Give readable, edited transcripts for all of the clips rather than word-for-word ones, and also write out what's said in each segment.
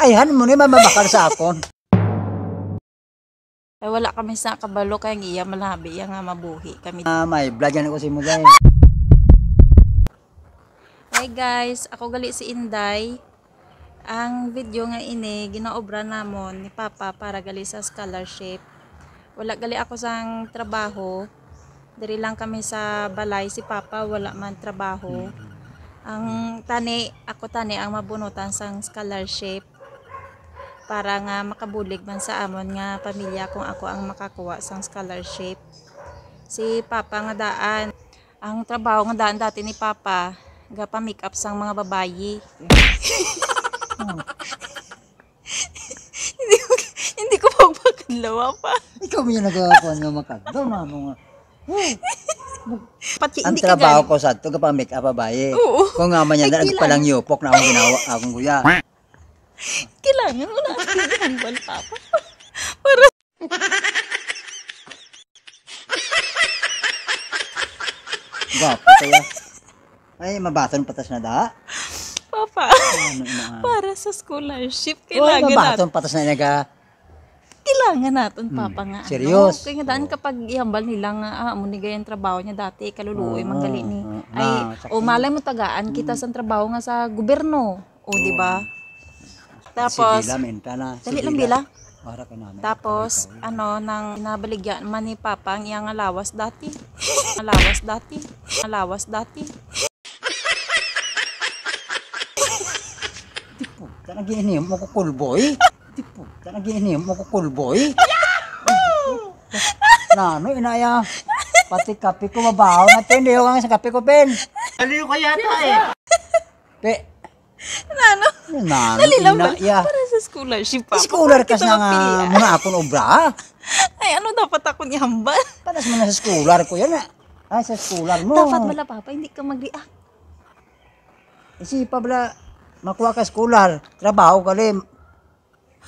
Ayhan mo ni mamabakal sa akon. Ay wala kami sa kabalo kaya iya malabi yang nga mabuhi kami. May vlog yan ako si mo guys. Hi guys, ako gali si Inday. Ang video nga ini ginaobra namon ni Papa para gali sa scholarship. Wala gali ako sang trabaho. Diri lang kami sa balay si Papa wala man trabaho. Ang ako tani ang mabunutan sang scholarship para nga makabulig man sa amon nga pamilya kung ako ang makakuha sang scholarship. Si Papa nga daan, ang trabaho nga daan dati ni Papa, gapa make up sang mga babayi. hindi ko magpakadlawa pa. Ikaw mo yung nagawa nga makadaw na mo nga. Pati Ang hindi trabaho ko sa ito, kapag make up babae. Oo. Kung nga man yan, Ay, palang yupok na akong ginawa, akong kuya. kailangan mo na ang hambal, Papa. Para Gwapo kaya. Ay, mabaton patas na da. Papa, Ano na? para sa scholarship, Ay, kailangan natin. mabaton patas na naga. Kailangan natin, Papa nga. Serious? Kaya nga daan kapag ihambal nila nga, mo ni gayang trabaho niya dati, kaluluoy, manggali ni. Malay mo tagaan kita sa trabaho nga sa gobyerno. O, di ba? Tapos, Sibila, menta na. dali lang bila. Para ka namin. Tapos, nang nabaligyan man ni Papa ang iyang alawas dati. Alawas dati. Alawas dati. Tipo, tanang ginihim mo ko kulboy. Tipo, tanang ginihim mo ko kulboy. Nano, inaya. Pati kape ko mabaho na ito. Hindi ko nga sa kape ko, Ben. Aliw ka yata eh. Pe, Nano? nano, Dali lang ba? inaya. Para sa scholarship, Papa. Scholar ka Kita na nga mapili. muna akong obra. Ay, ano dapat akong ihambal? Panas mo na sa scholar ko yan. Ay, sa scholar mo. Dapat wala, Papa, hindi ka mag-react. Isipa bala, makuha ka scholar. Trabaho ka rin.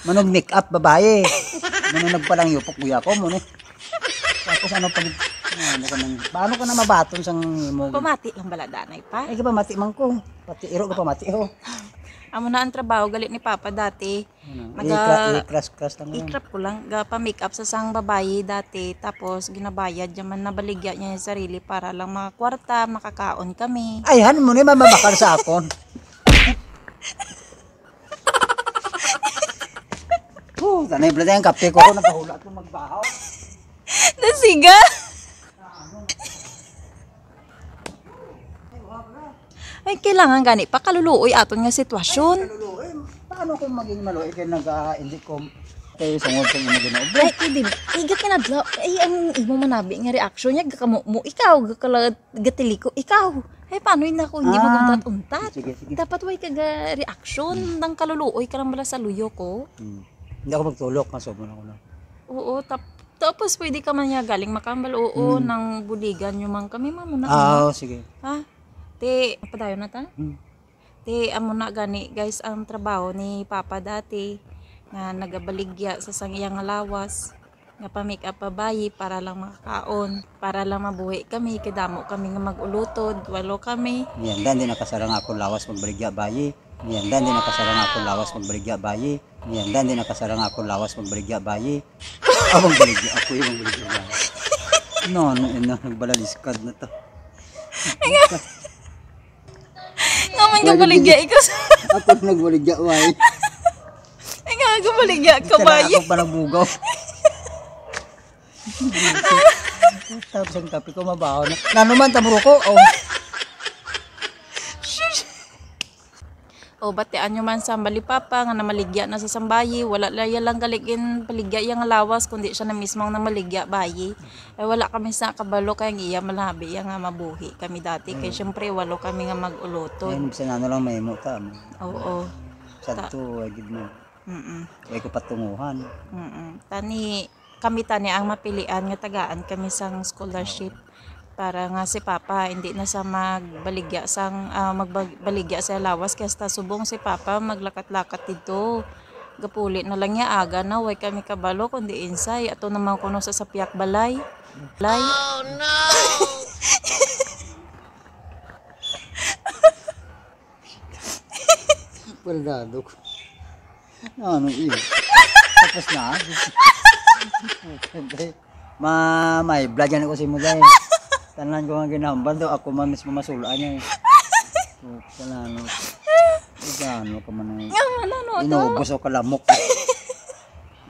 Manong make up babae. Manong nagpalang yupok buya ko mo. Tapos ano pag... Paano ka na mabaton sang mo? Pamati lang bala danay pa. Ay, ka pamati man ko. Pati iro ka pamati ho. Amo na ang trabaho galit ni Papa dati. I-crush lang yun. I-crap ko lang, pa make up sa sang babae dati. Tapos ginabayad yaman nabaligya niya yung sarili para lang makakwarta, makakaon kami. Ayhan mo ni mamabakal sa akon. Tanay blada yung kape ko. Nakahula ko magbahaw. Nasiga! Ay, kailangan gani pa kaluluoy aton nga sitwasyon. Paano kung maging maluoy kayo hindi ko kayo sungod sa mga ginobra? Ay, hindi ba? Igat ka na, ay, ang imo manabi nga reaction niya, gakamo mo, ikaw, gatiliko, ikaw. Ay, paano yun ako, hindi maguntat-untat? Sige. Dapat way ka reaction, nang kaluluoy ka lang bala sa luyo ko. Hindi ako magtulok, masobon ako na. Oo, tapos pwede ka man niya galing makambal, oo, nang buligan nyo man kami, mamuna. Sige. Ha? Te, padayon na ta? Te, amo na gani, guys, ang trabaho ni Papa dati, nga nagabaligya sa sangyang lawas, nga pa-make up babayi para lang makakaon, para lang mabuhi kami, kadamo kami nga mag-ulutod, walo kami. Niyandan din nakasarang akong lawas magbaligya bayi. Niyandan din nakasarang akong lawas magbaligya bayi. Niyandan din nakasarang akong lawas magbaligya bayi. Abang baligya ako yung baligya bayi. No, nagbalaliskad na to. Naman ka baligya, ikaw sa... Ako nagbaligya bayi. Ay nga, baligya ka bayi. Ako pa nagbugaw. Tapos ang kape ko mabaho na. Nanuman tamuro ko. O batian nyo man sa Papa nga namaligya na sa sambayi, wala laya lang galigin paligya yang lawas kundi siya na mismo ang namaligya bayi. Ay wala kami sa kabalo kaya iya malabi yang nga mabuhi kami dati kay syempre walo kami nga mag-ulotod. Ayun, bisa na lang may mo ka. Oo. Sadto, agad mo. Ay ko patunguhan. Kami tani ang mapilian nga tagaan kami sang scholarship para nga si Papa hindi na sa magbaligya sa lawas kaya subong si Papa maglakat-lakat dito. Gapuli na lang niya aga na way kami kabalo kundi insay ato naman kuno sa sapyak balay. Oh no. Paldado ko. Ano iyo? Tapos na. May vlog yan ako si Muday. Tanan ko nga ginambal daw. Ako man mismo masulaan niya. Ano ka man na. Inubos o kalamok.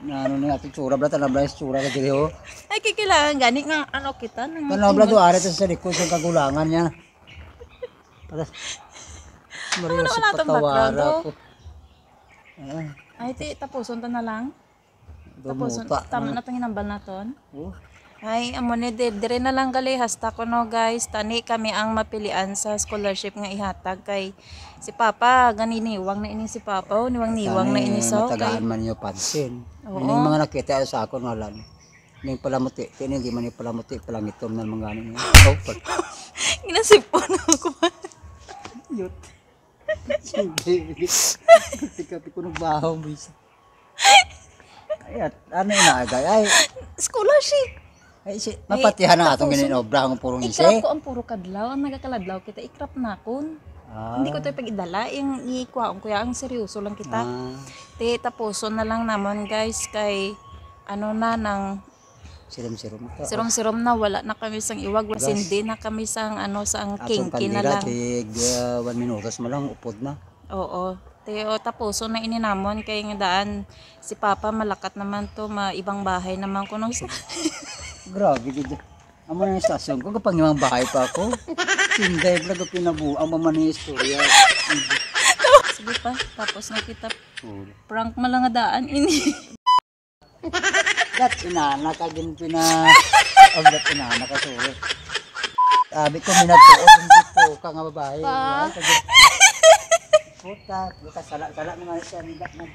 Ano na ating tsura bla tanabla tsura ka diri ho. Ay kikilangan gani nga ano kita nang Tanabla do are sa likod sa kagulangan niya. Tapos Maria sa patawara ko. Ay ti tapuson ta na lang. Tapuson Dumuta. tama na tong hinambal naton. Oh. Ay amo ni dire na lang gali hasta ko no guys tani kami ang mapilian sa scholarship nga ihatag kay si Papa ganiniwang na ini si Papa o niwang na ini so matagaan kay man niyo pansin. Oo. Yung mga nakita sa ako wala. Ning palamuti, kini di man ni palamuti, palangitom na mga ganin. Oh, ginasipon ako. yut. Tika ko nagbahaw bis. Ay, ano na agay ay Scholarship. ay si mapatihan na atong gininobra ang purong ise. Ikrap ko ang puro kadlaw, ang nagakaladlaw kita ikrap na kon. Hindi ko 'to pag-idala, yung ikuhaon ko ang seryoso lang kita. Te tapuson na lang naman guys kay ano na nang Sirom-sirom ka. sirom-sirom na wala na kami sang iwag, sindi na kami sang ano sang kinki na lang. Tig 1 minutos mo lang upod na. Oo. Te o tapuson na ini namon kay nga daan si Papa malakat naman to, maibang bahay naman kuno sa. Grabe gid. Amo na yung stasyon ko kapag yung bahay pa ako. Sinday vlog ko pinabuang man yung istorya. Sige pa, tapos na kita. Prank man lang nga daan ini. Dat inana ka din dat inana ka sure. Sabi ko minatuod hindi po ka nga babae. Puta, sala-sala naman siya nidak na.